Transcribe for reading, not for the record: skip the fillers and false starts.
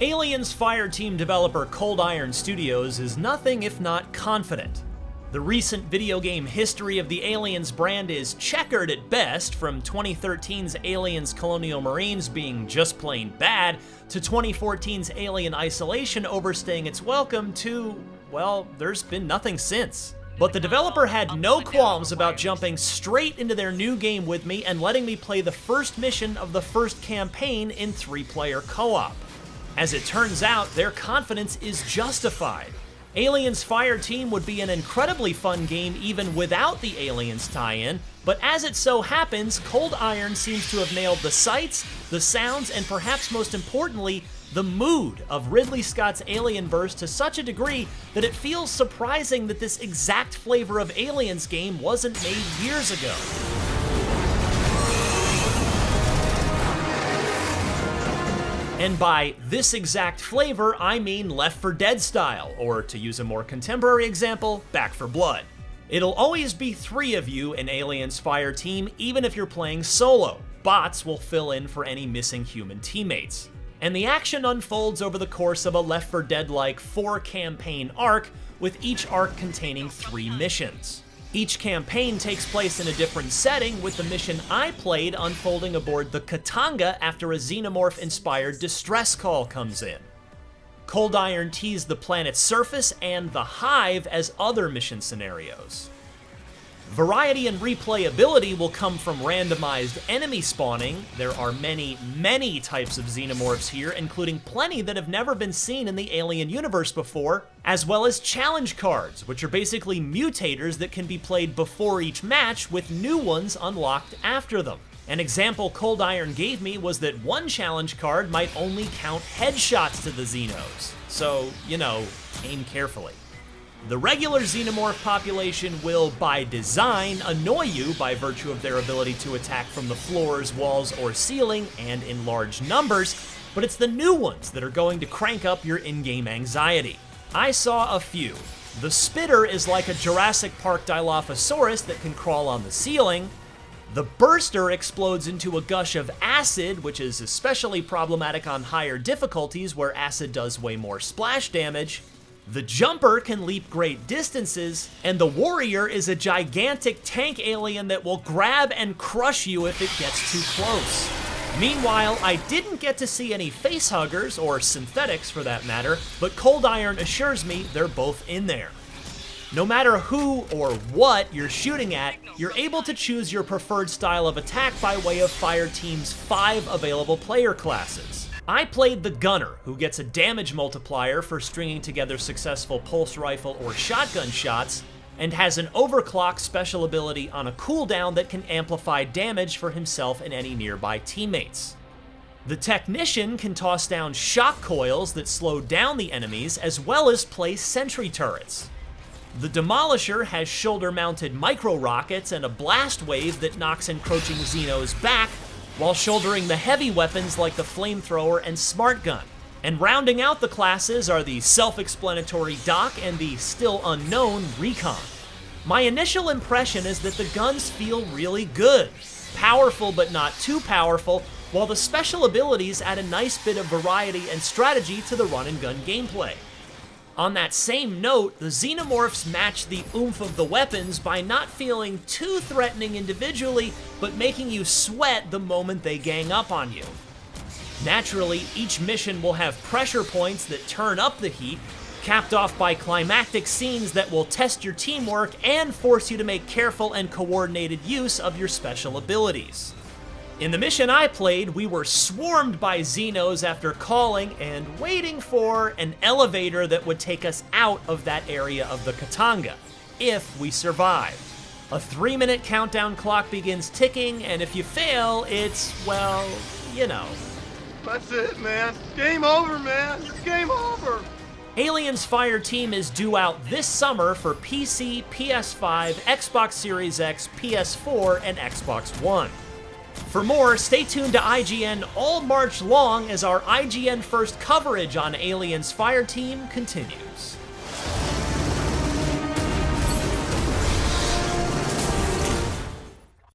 Aliens Fireteam developer Cold Iron Studios is nothing if not confident. The recent video game history of the Aliens brand is checkered at best, from 2013's Aliens Colonial Marines being just plain bad, to 2014's Alien Isolation overstaying its welcome to, well, there's been nothing since. But the developer had no qualms about jumping straight into their new game with me and letting me play the first mission of the first campaign in 3-player co-op. As it turns out, their confidence is justified. Aliens Fireteam would be an incredibly fun game even without the Aliens tie-in, but as it so happens, Cold Iron seems to have nailed the sights, the sounds, and perhaps most importantly, the mood of Ridley Scott's Alienverse to such a degree that it feels surprising that this exact flavor of Aliens game wasn't made years ago. And by this exact flavor, I mean Left 4 Dead style, or to use a more contemporary example, Back 4 Blood. It'll always be 3 of you in Aliens Fireteam, even if you're playing solo. Bots will fill in for any missing human teammates. And the action unfolds over the course of a Left 4 Dead-like 4-campaign arc, with each arc containing 3 missions. Each campaign takes place in a different setting, with the mission I played unfolding aboard the Katanga after a Xenomorph-inspired distress call comes in. Cold Iron teased the planet's surface and the Hive as other mission scenarios. Variety and replayability will come from randomized enemy spawning. There are many, many types of Xenomorphs here, including plenty that have never been seen in the Alien universe before, as well as challenge cards, which are basically mutators that can be played before each match, with new ones unlocked after them. An example Cold Iron gave me was that one challenge card might only count headshots to the Xenos, so, you know, aim carefully. The regular Xenomorph population will, by design, annoy you by virtue of their ability to attack from the floors, walls, or ceiling, and in large numbers, but it's the new ones that are going to crank up your in-game anxiety. I saw a few. The Spitter is like a Jurassic Park Dilophosaurus that can crawl on the ceiling. The Burster explodes into a gush of acid, which is especially problematic on higher difficulties where acid does way more splash damage. The Jumper can leap great distances, and the Warrior is a gigantic tank alien that will grab and crush you if it gets too close. Meanwhile, I didn't get to see any facehuggers, or synthetics for that matter, but Cold Iron assures me they're both in there. No matter who or what you're shooting at, you're able to choose your preferred style of attack by way of Fireteam's 5 available player classes. I played the Gunner, who gets a damage multiplier for stringing together successful pulse rifle or shotgun shots, and has an overclock special ability on a cooldown that can amplify damage for himself and any nearby teammates. The Technician can toss down shock coils that slow down the enemies, as well as place sentry turrets. The Demolisher has shoulder-mounted micro-rockets and a blast wave that knocks encroaching Xenos back, while shouldering the heavy weapons like the flamethrower and smart gun. And rounding out the classes are the self-explanatory Doc and the still unknown Recon. My initial impression is that the guns feel really good. Powerful but not too powerful, while the special abilities add a nice bit of variety and strategy to the run-and-gun gameplay. On that same note, the Xenomorphs match the oomph of the weapons by not feeling too threatening individually, but making you sweat the moment they gang up on you. Naturally, each mission will have pressure points that turn up the heat, capped off by climactic scenes that will test your teamwork and force you to make careful and coordinated use of your special abilities. In the mission I played, we were swarmed by Xenos after calling and waiting for an elevator that would take us out of that area of the Katanga, if we survived. A 3-minute countdown clock begins ticking, and if you fail, it's, well, you know. That's it, man. Game over, man. It's game over. Aliens Fireteam is due out this summer for PC, PS5, Xbox Series X, PS4, and Xbox One. For more, stay tuned to IGN all March long as our IGN First coverage on Aliens Fireteam continues.